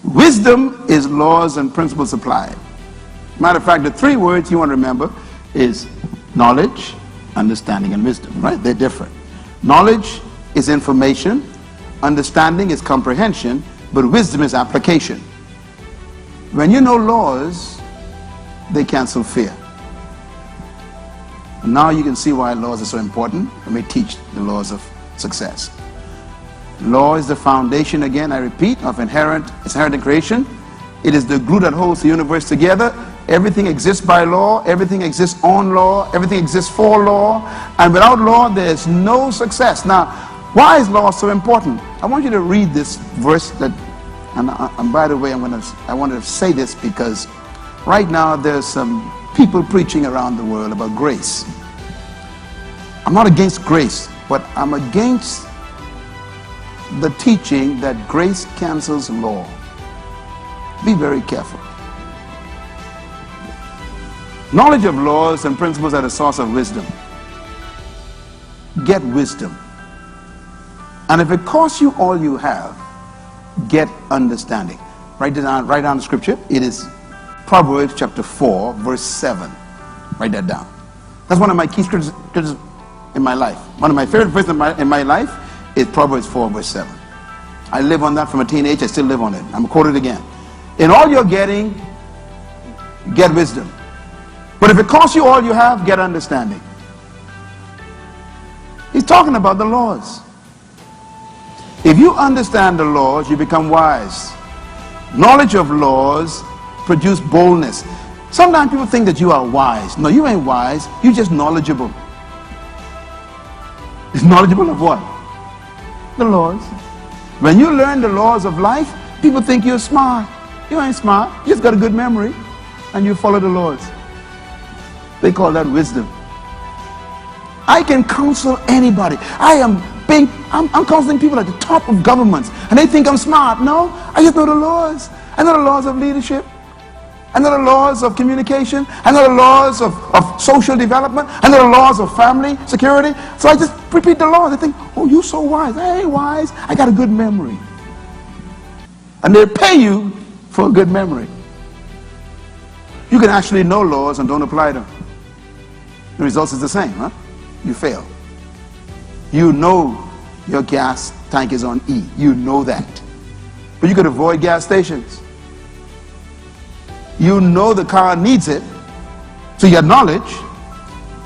Wisdom is laws and principles applied. Matter of fact, the three words you want to remember is knowledge, understanding, and wisdom, right? They're different. Knowledge is information, understanding is comprehension, but wisdom is application. When you know laws, they cancel fear. And now you can see why laws are so important. Let me teach the laws of success. Law is the foundation, again, I repeat, of inherent in creation. It is the glue that holds the universe together. Everything exists by law, everything exists on law, everything exists for law, and without law there's no success. Now, why is law so important? I want you to read this verse that, and by the way, I want to say this because right now there's some people preaching around the world about grace. I'm not against grace, but I'm against the teaching that grace cancels law. Be very careful. Knowledge of laws and principles are the source of wisdom. Get wisdom. And if it costs you all you have, get understanding. Write down the scripture. It is Proverbs chapter 4, verse 7. Write that down. That's one of my key scriptures in my life. One of my favorite verses in my life is Proverbs 4, verse 7. I live on that from a teenage. I still live on it. I'm going to quote it again. In all you're getting, get wisdom. But if it costs you all you have, get understanding. He's talking about the laws. If you understand the laws, you become wise. Knowledge of laws produce boldness. Sometimes people think that you are wise. No, you ain't wise. You're just knowledgeable. It's knowledgeable of what? The laws. When you learn the laws of life, people think you're smart. You ain't smart. You just got a good memory and you follow the laws. They call that wisdom. I can counsel anybody. I'm counseling people at the top of governments and they think I'm smart. No, I just know the laws. I know the laws of leadership. I know the laws of communication. I know the laws of social development. I know the laws of family security. So I just repeat the laws. They think, oh, you're so wise. I ain't wise. I got a good memory. And they pay you for a good memory. You can actually know laws and don't apply them. The result is the same, huh? You fail. You know your gas tank is on E. You know that. But you could avoid gas stations. You know the car needs it, so you got knowledge.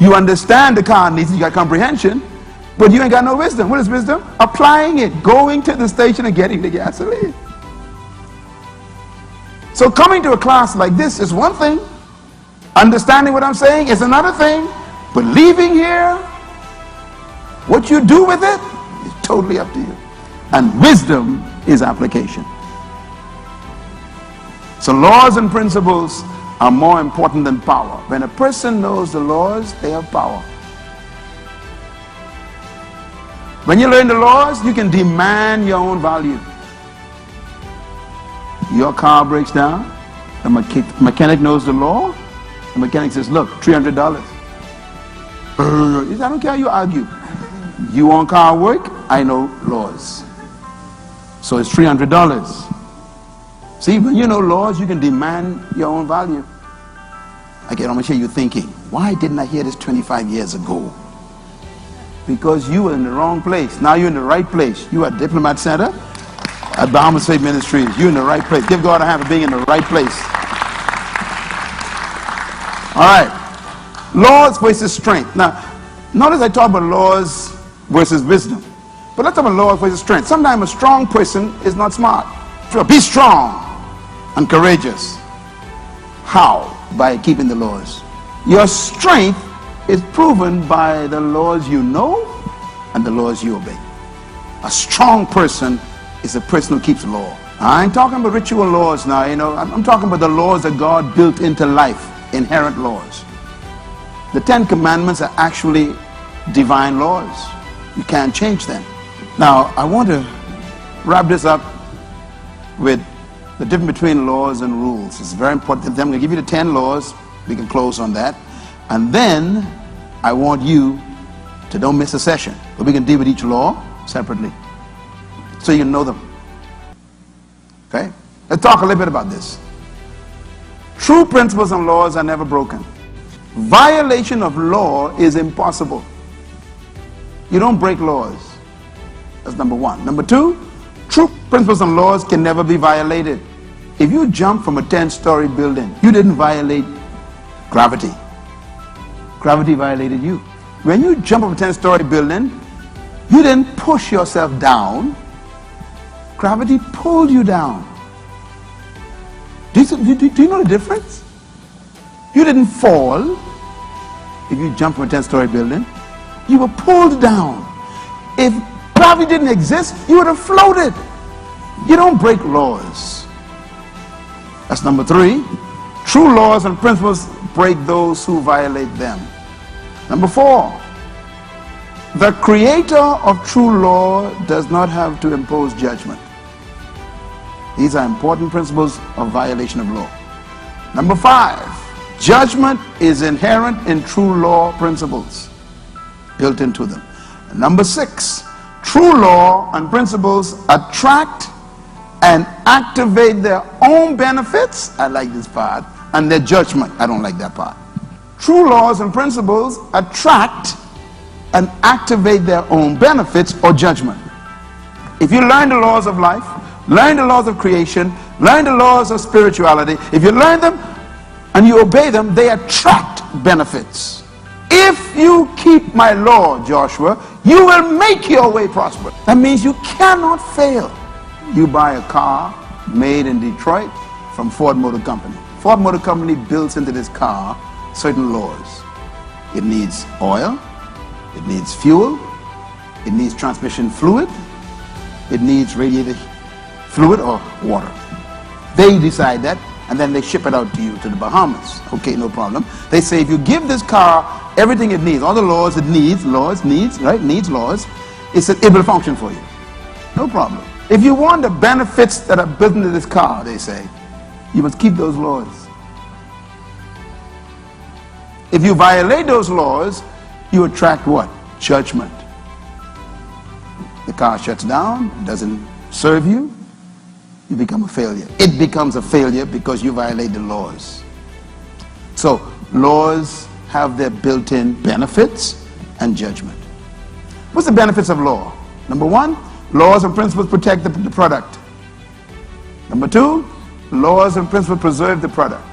You understand the car needs it, you got comprehension, but you ain't got no wisdom. What is wisdom? Applying it, going to the station and getting the gasoline. So coming to a class like this is one thing. Understanding what I'm saying is another thing. But leaving here, what you do with it is totally up to you. And wisdom is application. So laws and principles are more important than power. When a person knows the laws, they have power. When you learn the laws, you can demand your own value. Your car breaks down, the mechanic knows the law. The mechanic says, look, $300. I don't care how you argue. You want car work? I know laws. So it's $300. See, when you know laws, you can demand your own value. Again, I'm going to hear you thinking, why didn't I hear this 25 years ago? Because you were in the wrong place. Now you're in the right place. You are at Diplomat Center, at Bahamas Faith Ministries. You're in the right place. Give God a hand for being in the right place. All right. Laws versus strength. Now, notice I talk about laws versus wisdom. But let's talk about laws versus strength. Sometimes a strong person is not smart. Be strong and courageous. How? By keeping the laws. Your strength is proven by the laws you know and the laws you obey. A strong person is a person who keeps law. I ain't talking about ritual laws now, I'm talking about the laws that God built into life, inherent laws. The 10 Commandments are actually divine laws. You can't change them. Now, I want to wrap this up with the difference between laws and rules. It's very important. I'm going to give you the 10 laws. We can close on that. And then I want you to don't miss a session. But we can deal with each law separately so you can know them. Okay? Let's talk a little bit about this. True principles and laws are never broken. Violation of law is impossible. You don't break laws. That's number one. Number two, true principles and laws can never be violated. If you jump from a 10-story building, you didn't violate gravity. Gravity violated you. When you jump from a 10-story building, you didn't push yourself down. Gravity pulled you down. Do you know the difference? You didn't fall if you jump from a 10-story building. You were pulled down. If gravity didn't exist, you would have floated. You don't break laws. That's number three. True laws and principles break those who violate them. Number four, the creator of true law does not have to impose judgment. These are important principles of violation of law. Number five, judgment is inherent in true law principles, built into them. And number six, true law and principles attract and activate their own benefits, I like this part, and their judgment, I don't like that part. True laws and principles attract and activate their own benefits or judgment. If you learn the laws of life, learn the laws of creation, learn the laws of spirituality, if you learn them and you obey them, they attract benefits. If you keep my law, Joshua, you will make your way prosperous. That means you cannot fail. You buy a car made in Detroit from Ford Motor Company. Ford Motor Company builds into this car certain laws. It needs oil, it needs fuel, it needs transmission fluid, it needs radiator fluid or water. They decide that, and then they ship it out to you to the Bahamas. Okay, no problem. They say if you give this car everything it needs, all the laws it needs, needs laws, it will function for you. No problem. If you want the benefits that are built into this car, they say, you must keep those laws. If you violate those laws, you attract what? Judgment. The car shuts down, doesn't serve you, you become a failure. It becomes a failure because you violate the laws. So, laws have their built-in benefits and judgment. What's the benefits of law? Number one, laws and principles protect the product. Number two, laws and principles preserve the product.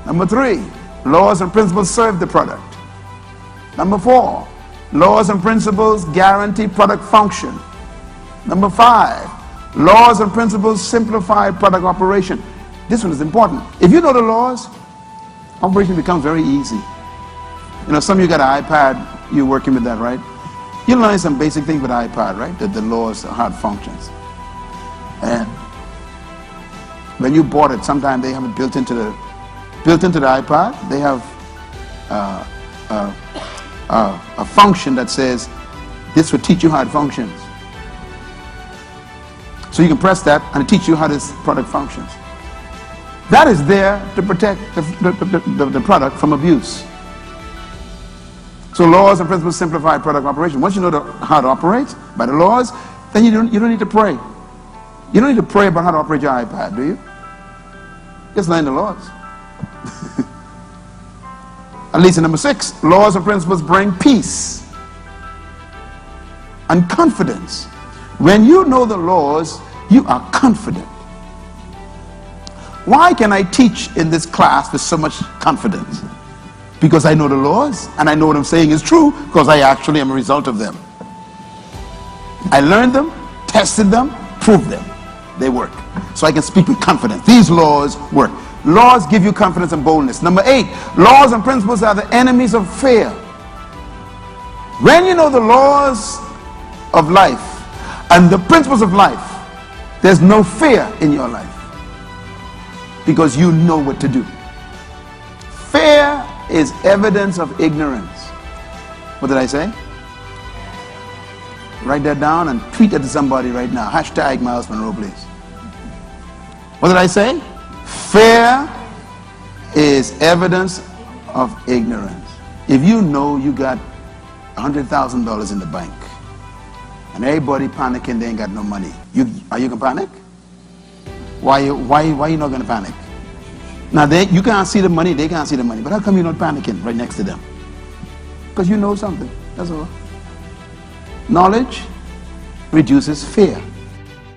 Number three, laws and principles serve the product. Number four, laws and principles guarantee product function. Number five, laws and principles simplify product operation. This one is important. If you know the laws, operation becomes very easy. You know, some of you got an iPad, you're working with that, right? You learn some basic things with iPad, right? That the laws, how it functions. And when you bought it, sometimes they have it built into the iPad. They have a function that says this will teach you how it functions. So you can press that and it teaches you how this product functions. That is there to protect the product from abuse. So laws and principles simplify product operation. Once you know how it operates by the laws, then you don't need to pray. You don't need to pray about how to operate your iPad, do you? Just learn the laws. At least in number six, laws and principles bring peace and confidence. When you know the laws, you are confident. Why can I teach in this class with so much confidence? Because I know the laws and I know what I'm saying is true because I actually am a result of them. I learned them, tested them, proved them. They work. So I can speak with confidence. These laws work. Laws give you confidence and boldness. Number eight, laws and principles are the enemies of fear. When you know the laws of life and the principles of life, there's no fear in your life because you know what to do. Fear is evidence of ignorance. What did I say? Write that down and tweet it to somebody right now. Hashtag Myles Munroe, please. What did I say? Fear is evidence of ignorance. If you know you got $100,000 in the bank and everybody panicking, they ain't got no money, are you gonna panic? Why you not going to panic? Now you can't see the money, they can't see the money. But how come you're not panicking right next to them? Because you know something. That's all. Knowledge reduces fear.